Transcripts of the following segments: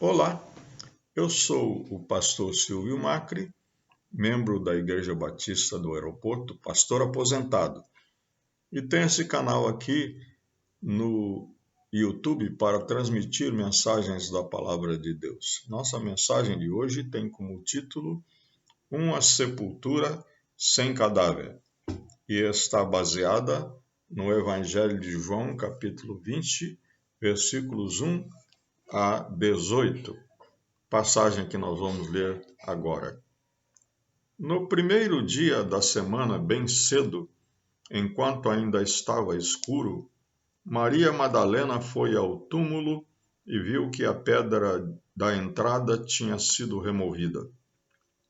Olá, eu sou o pastor Silvio Macri, membro da Igreja Batista do Aeroporto, pastor aposentado, e tenho esse canal aqui no YouTube para transmitir mensagens da Palavra de Deus. Nossa mensagem de hoje tem como título Uma Sepultura Sem Cadáver e está baseada no Evangelho de João, capítulo 20, versículos 1 a 18. Passagem que nós vamos ler agora. No primeiro dia da semana, bem cedo, enquanto ainda estava escuro, Maria Madalena foi ao túmulo e viu que a pedra da entrada tinha sido removida.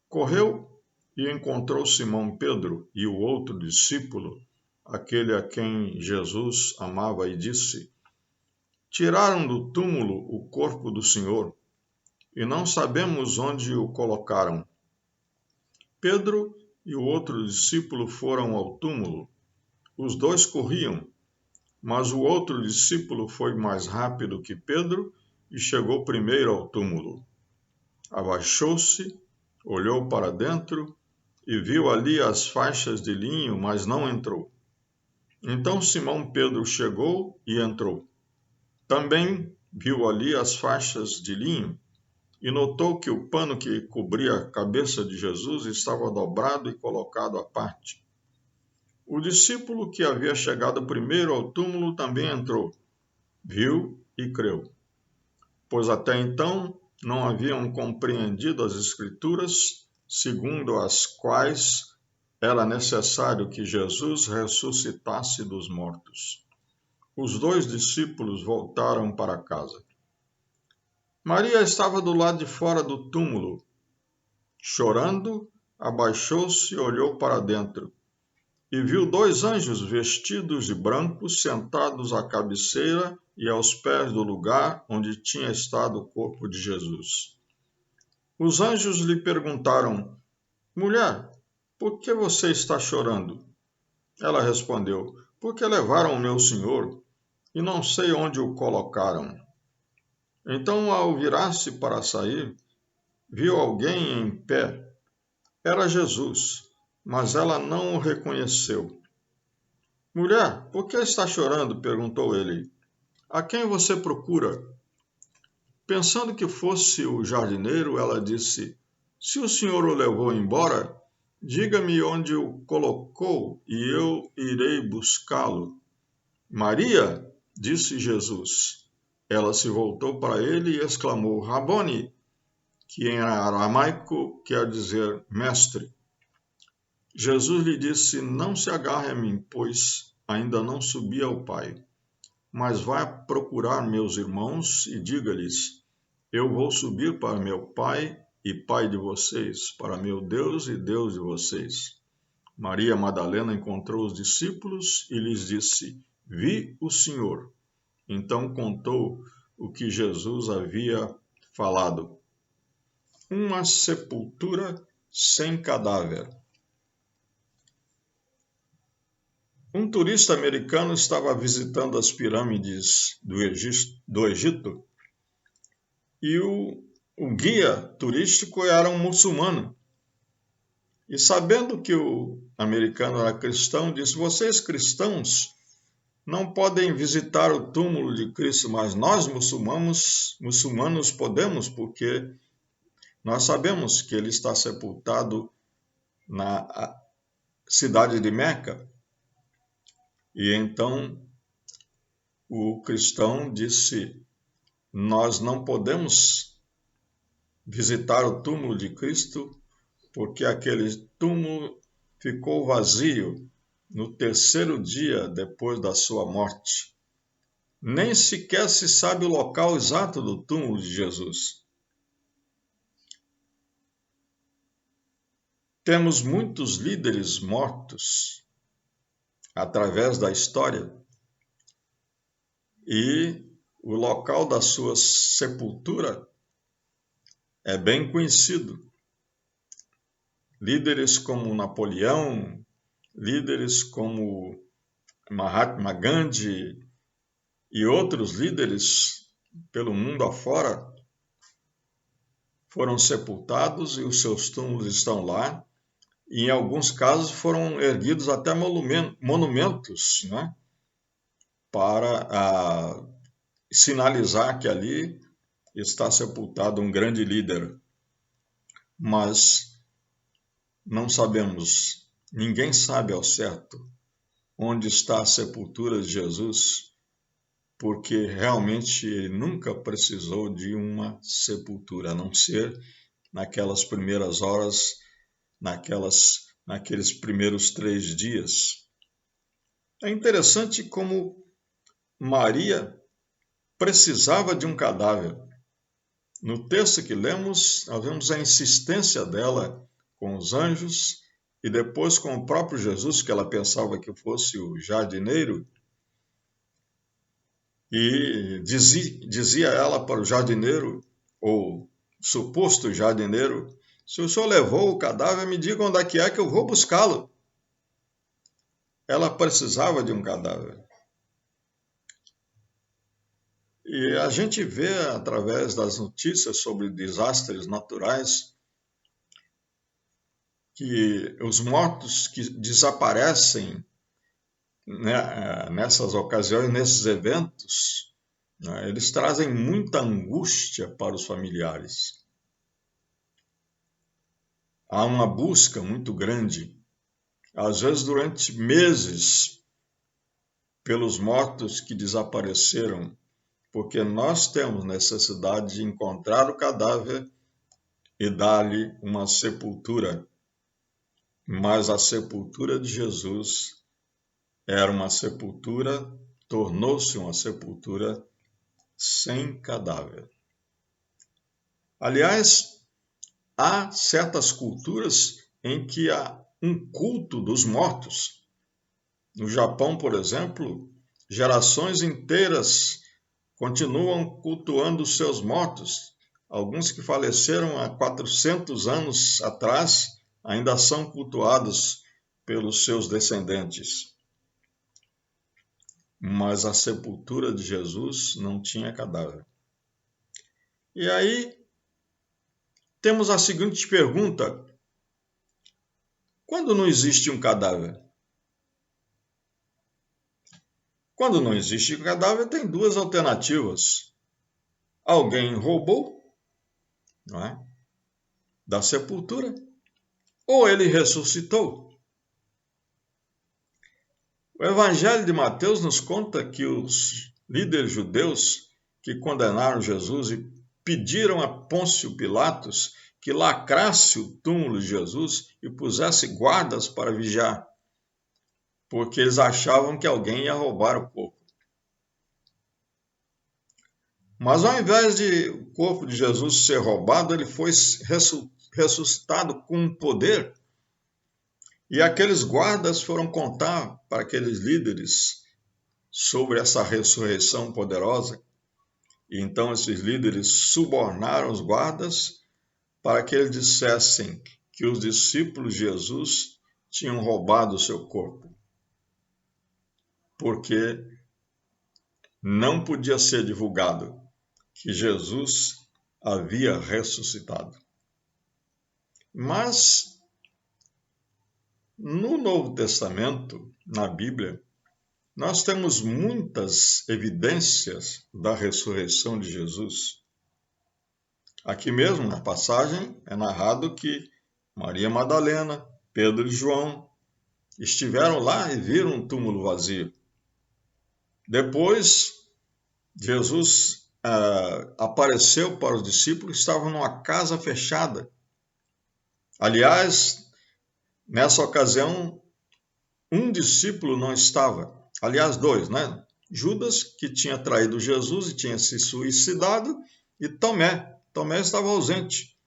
Correu e encontrou Simão Pedro e o outro discípulo, aquele a quem Jesus amava, e disse: Tiraram do túmulo o corpo do Senhor e não sabemos onde o colocaram. Pedro e o outro discípulo foram ao túmulo. Os dois corriam, mas o outro discípulo foi mais rápido que Pedro e chegou primeiro ao túmulo. Abaixou-se, olhou para dentro e viu ali as faixas de linho, mas não entrou. Então Simão Pedro chegou e entrou. Também viu ali as faixas de linho e notou que o pano que cobria a cabeça de Jesus estava dobrado e colocado à parte. O discípulo que havia chegado primeiro ao túmulo também entrou, viu e creu, pois até então não haviam compreendido as Escrituras, segundo as quais era necessário que Jesus ressuscitasse dos mortos. Os dois discípulos voltaram para casa. Maria estava do lado de fora do túmulo. Chorando, abaixou-se e olhou para dentro, e viu dois anjos vestidos de branco sentados à cabeceira e aos pés do lugar onde tinha estado o corpo de Jesus. Os anjos lhe perguntaram: Mulher, por que você está chorando? Ela respondeu: Porque levaram o meu Senhor e não sei onde o colocaram. Então, ao virar-se para sair, viu alguém em pé. Era Jesus, mas ela não o reconheceu. Mulher, por que está chorando? Perguntou ele. A quem você procura? Pensando que fosse o jardineiro, ela disse: Se o senhor o levou embora, diga-me onde o colocou e eu irei buscá-lo. Maria, disse Jesus. Ela se voltou para ele e exclamou: Rabone, que em aramaico quer dizer mestre. Jesus lhe disse: Não se agarre a mim, pois ainda não subi ao Pai. Mas vá procurar meus irmãos e diga-lhes: Eu vou subir para meu Pai e Pai de vocês, para meu Deus e Deus de vocês. Maria Madalena encontrou os discípulos e lhes disse: Vi o Senhor. Então contou o que Jesus havia falado. Uma sepultura sem cadáver. Um turista americano estava visitando as pirâmides do Egito e o guia turístico era um muçulmano. E sabendo que o americano era cristão, disse: Vocês cristãos não podem visitar o túmulo de Cristo, mas nós muçulmanos podemos, porque nós sabemos que ele está sepultado na cidade de Meca. E então o cristão disse: Nós não podemos visitar o túmulo de Cristo, porque aquele túmulo ficou vazio no terceiro dia depois da sua morte. Nem sequer se sabe o local exato do túmulo de Jesus. Temos muitos líderes mortos através da história e o local da sua sepultura é bem conhecido. Líderes como Napoleão, líderes como Mahatma Gandhi e outros líderes pelo mundo afora foram sepultados e os seus túmulos estão lá. E em alguns casos foram erguidos até monumentos, né, para sinalizar que ali está sepultado um grande líder. Mas não sabemos, ninguém sabe ao certo onde está a sepultura de Jesus, porque realmente ele nunca precisou de uma sepultura, a não ser naquelas primeiras horas, naqueles primeiros 3 dias. É interessante como Maria precisava de um cadáver. No texto que lemos, nós vemos a insistência dela com os anjos e depois com o próprio Jesus, que ela pensava que fosse o jardineiro, e dizia ela para o jardineiro, ou suposto jardineiro: se o senhor levou o cadáver, me diga onde é que eu vou buscá-lo. Ela precisava de um cadáver. E a gente vê através das notícias sobre desastres naturais que os mortos que desaparecem, né, nessas ocasiões, nesses eventos, né, eles trazem muita angústia para os familiares. Há uma busca muito grande, às vezes durante meses, pelos mortos que desapareceram, porque nós temos necessidade de encontrar o cadáver e dar-lhe uma sepultura. Mas a sepultura de Jesus era uma sepultura, tornou-se uma sepultura sem cadáver. Aliás, há certas culturas em que há um culto dos mortos. No Japão, por exemplo, gerações inteiras continuam cultuando os seus mortos. Alguns que faleceram há 400 anos atrás ainda são cultuados pelos seus descendentes. Mas a sepultura de Jesus não tinha cadáver. E aí temos a seguinte pergunta: quando não existe um cadáver? Quando não existe um cadáver, tem 2 alternativas. Alguém roubou, não é, da sepultura, ou ele ressuscitou. O Evangelho de Mateus nos conta que os líderes judeus que condenaram Jesus e pediram a Pôncio Pilatos que lacrasse o túmulo de Jesus e pusesse guardas para vigiar, porque eles achavam que alguém ia roubar o corpo. Mas ao invés de o corpo de Jesus ser roubado, ele foi ressuscitado com poder. E aqueles guardas foram contar para aqueles líderes sobre essa ressurreição poderosa. E então esses líderes subornaram os guardas para que eles dissessem que os discípulos de Jesus tinham roubado o seu corpo. Porque não podia ser divulgado que Jesus havia ressuscitado. Mas no Novo Testamento, na Bíblia, nós temos muitas evidências da ressurreição de Jesus. Aqui mesmo, na passagem, é narrado que Maria Madalena, Pedro e João estiveram lá e viram um túmulo vazio. Depois, Jesus apareceu para os discípulos que estavam numa casa fechada. Aliás, nessa ocasião, um discípulo não estava. Aliás, 2, né? Judas, que tinha traído Jesus e tinha se suicidado, e Tomé. Tomé estava ausente.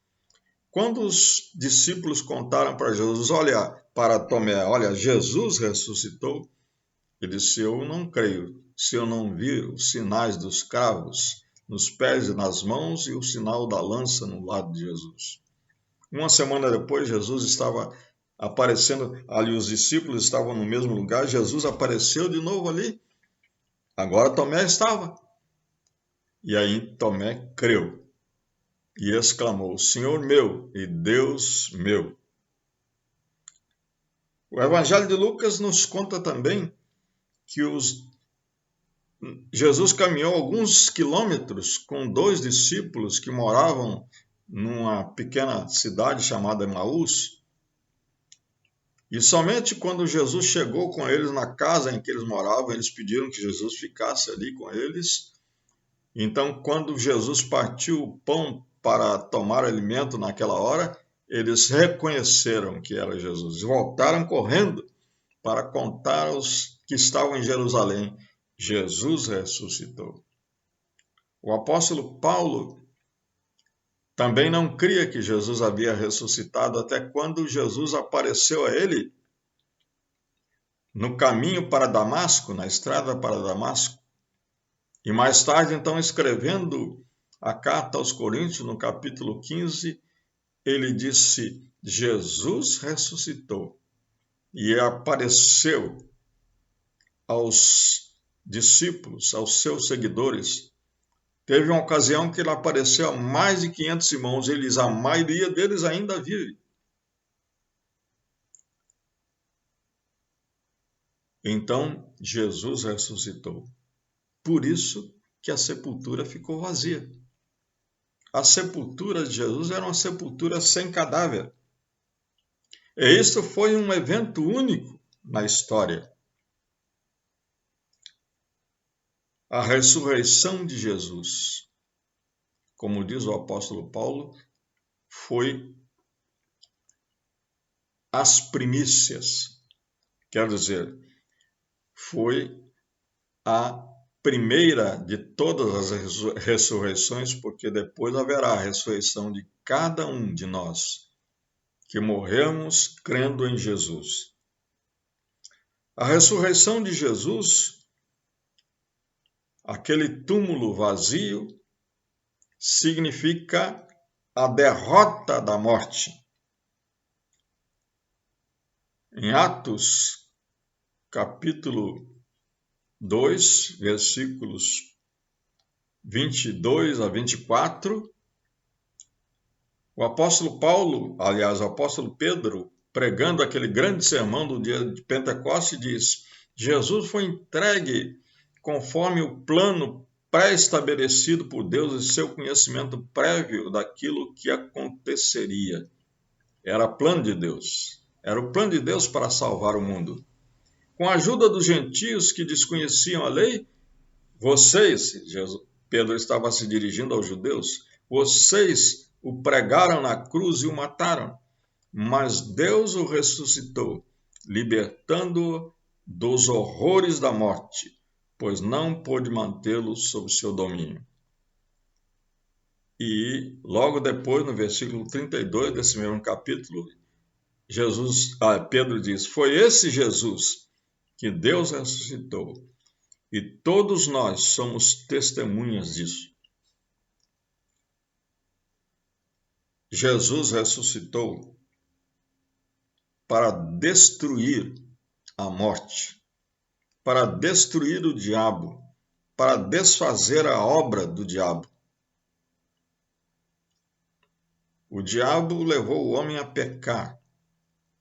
Quando os discípulos contaram para Jesus, para Tomé, Jesus ressuscitou, ele disse: eu não creio, se eu não vir os sinais dos cravos nos pés e nas mãos e o sinal da lança no lado de Jesus. Uma semana depois, Jesus estava aparecendo ali, os discípulos estavam no mesmo lugar, Jesus apareceu de novo ali. Agora Tomé estava. E aí Tomé creu. e exclamou: Senhor meu e Deus meu. O Evangelho de Lucas nos conta também que Jesus caminhou alguns quilômetros com 2 discípulos que moravam numa pequena cidade chamada Emaús. E somente quando Jesus chegou com eles na casa em que eles moravam, eles pediram que Jesus ficasse ali com eles. Então, quando Jesus partiu o pão para tomar alimento naquela hora, eles reconheceram que era Jesus e voltaram correndo para contar aos que estavam em Jerusalém: Jesus ressuscitou. O apóstolo Paulo também não cria que Jesus havia ressuscitado até quando Jesus apareceu a ele no caminho para Damasco, na estrada para Damasco. E mais tarde, então, escrevendo a carta aos Coríntios, no capítulo 15, ele disse: Jesus ressuscitou e apareceu aos discípulos, aos seus seguidores. Teve uma ocasião que ele apareceu a mais de 500 irmãos, a maioria deles ainda vive. Então, Jesus ressuscitou. Por isso que a sepultura ficou vazia. A sepultura de Jesus era uma sepultura sem cadáver. E isso foi um evento único na história. A ressurreição de Jesus, como diz o apóstolo Paulo, foi as primícias. Quer dizer, foi a primeira de todas as ressurreições, porque depois haverá a ressurreição de cada um de nós que morremos crendo em Jesus. A ressurreição de Jesus, aquele túmulo vazio, significa a derrota da morte. Em Atos, capítulo 2, versículos 22 a 24, o apóstolo o apóstolo Pedro, pregando aquele grande sermão do dia de Pentecostes, diz: Jesus foi entregue conforme o plano pré-estabelecido por Deus e seu conhecimento prévio daquilo que aconteceria. Era plano de Deus. Era o plano de Deus para salvar o mundo. Com a ajuda dos gentios que desconheciam a lei, Pedro estava se dirigindo aos judeus, vocês o pregaram na cruz e o mataram, mas Deus o ressuscitou, libertando-o dos horrores da morte, pois não pôde mantê-lo sob seu domínio. E logo depois, no versículo 32 desse mesmo capítulo, Pedro diz: foi esse Jesus que Deus ressuscitou, e todos nós somos testemunhas disso. Jesus ressuscitou para destruir a morte, para destruir o diabo, para desfazer a obra do diabo. O diabo levou o homem a pecar,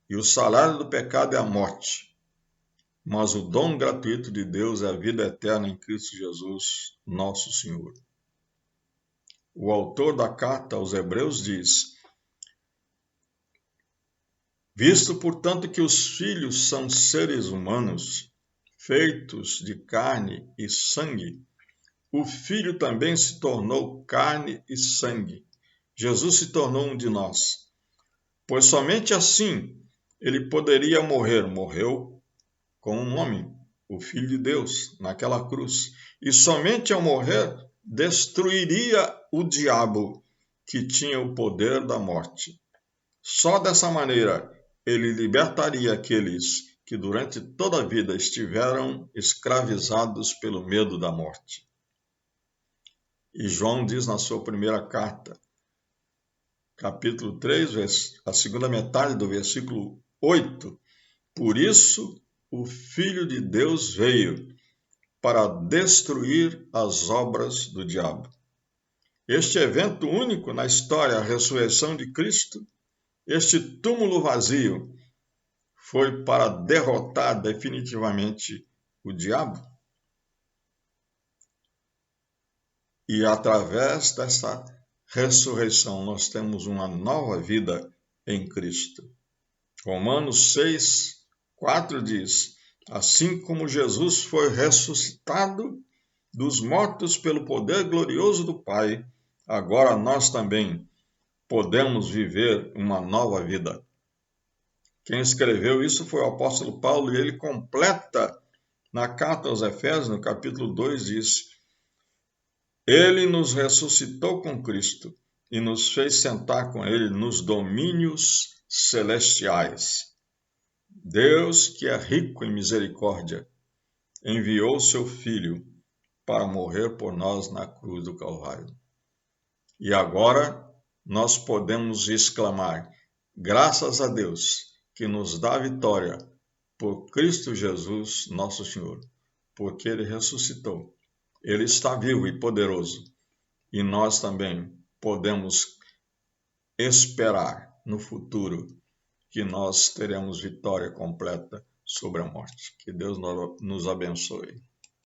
e o salário do pecado é a morte. Mas o dom gratuito de Deus é a vida eterna em Cristo Jesus, nosso Senhor. O autor da carta aos Hebreus diz: visto, portanto, que os filhos são seres humanos, feitos de carne e sangue, o Filho também se tornou carne e sangue. Jesus se tornou um de nós. Pois somente assim ele poderia morrer. Morreu como um homem, o Filho de Deus, naquela cruz. E somente ao morrer destruiria o diabo, que tinha o poder da morte. Só dessa maneira ele libertaria aqueles que durante toda a vida estiveram escravizados pelo medo da morte. E João diz na sua primeira carta, capítulo 3, a segunda metade do versículo 8, por isso o Filho de Deus veio para destruir as obras do diabo. Este evento único na história, a ressurreição de Cristo, este túmulo vazio, foi para derrotar definitivamente o diabo. E através dessa ressurreição nós temos uma nova vida em Cristo. Romanos 6, 4 diz: assim como Jesus foi ressuscitado dos mortos pelo poder glorioso do Pai, agora nós também podemos viver uma nova vida. Quem escreveu isso foi o apóstolo Paulo, e ele completa na carta aos Efésios, no capítulo 2, diz: ele nos ressuscitou com Cristo e nos fez sentar com ele nos domínios celestiais. Deus, que é rico em misericórdia, enviou seu Filho para morrer por nós na cruz do Calvário. E agora nós podemos exclamar: graças a Deus que nos dá vitória por Cristo Jesus, nosso Senhor, porque Ele ressuscitou. Ele está vivo e poderoso, e nós também podemos esperar no futuro que nós teremos vitória completa sobre a morte. Que Deus nos abençoe.